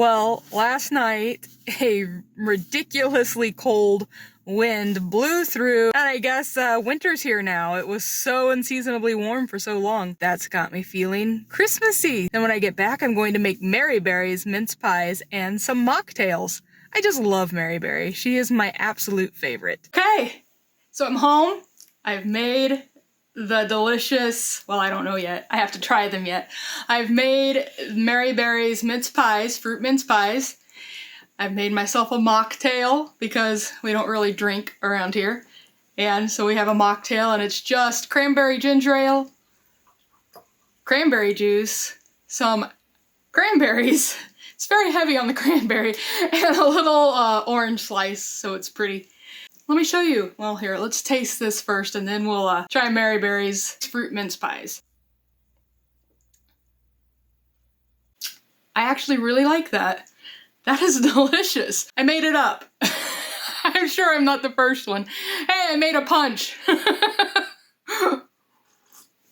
Well, last night, a ridiculously cold wind blew through, and I guess winter's here now. It was so unseasonably warm for so long. That's got me feeling Christmassy. And when I get back, I'm going to make Mary Berry's mince pies and some mocktails. I just love Mary Berry. She is my absolute favorite. Okay, so I'm home. I've made the delicious, well, I don't know yet. I have to try them yet. I've made Mary Berry's mince pies, fruit mince pies. I've made myself a mocktail because we don't really drink around here. And so we have a mocktail, and it's just cranberry ginger ale, cranberry juice, some cranberries. It's very heavy on the cranberry, and a little orange slice, so it's pretty. Let me show you. Well, here, let's taste this first, and then we'll try Mary Berry's fruit mince pies. I actually really like that. That is delicious. I made it up. I'm sure I'm not the first one. Hey, I made a punch. I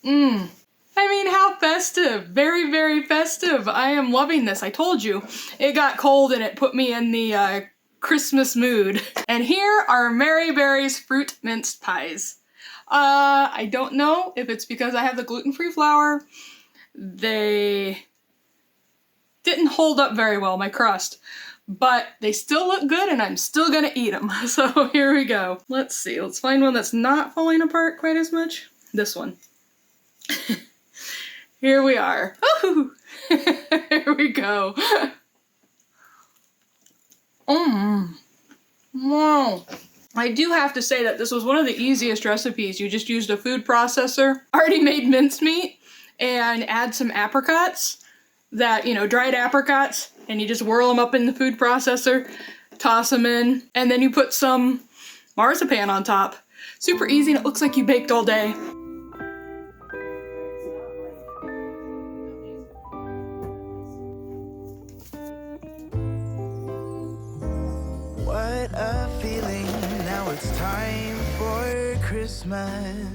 mean, how festive. Very, very festive. I am loving this. I told you. It got cold and it put me in the Christmas mood. And here are Mary Berry's fruit minced pies. I don't know if it's because I have the gluten-free flour. They didn't hold up very well, my crust, but they still look good and I'm still gonna eat them. So here we go. Let's see, let's find one that's not falling apart quite as much. This one. Here we are. Ooh. Here we go. Wow. I do have to say that this was one of the easiest recipes. You just used a food processor, already made mincemeat, and add some apricots, that, you know, dried apricots, and you just whirl them up in the food processor, toss them in, and then you put some marzipan on top. Super easy, and it looks like you baked all day. What a feeling, now it's time for Christmas.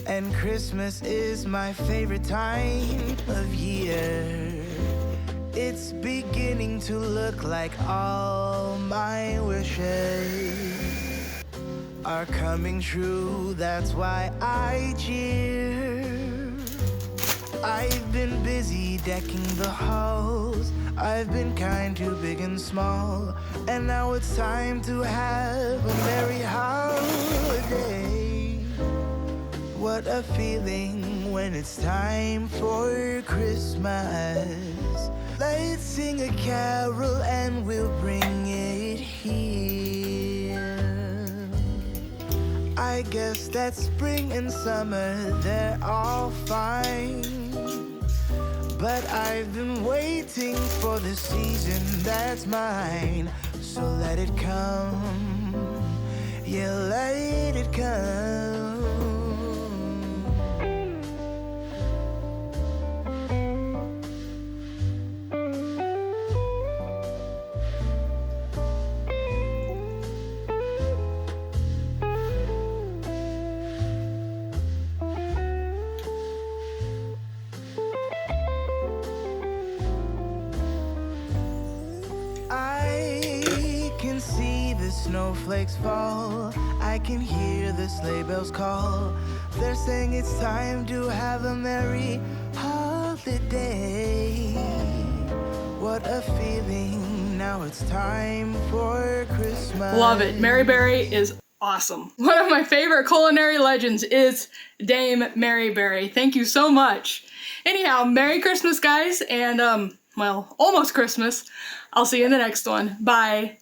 And Christmas is my favorite time of year. It's beginning to look like all my wishes are coming true, that's why I cheer. I've been busy decking the halls, I've been kind to big and small, and now it's time to have a merry holiday. What a feeling when it's time for Christmas. Let's sing a carol and we'll bring it here. I guess that spring and summer, they're all fine, but I've been waiting for the season that's mine. So let it come, yeah, let it come. Snowflakes fall, I can hear the sleigh bells call. They're saying it's time to have a merry holiday. What a feeling, now it's time for Christmas. Love it. Mary Berry is awesome. One of my favorite culinary legends is Dame Mary Berry. Thank you so much. Anyhow, Merry Christmas, guys, and well, almost Christmas. I'll see you in the next one. Bye.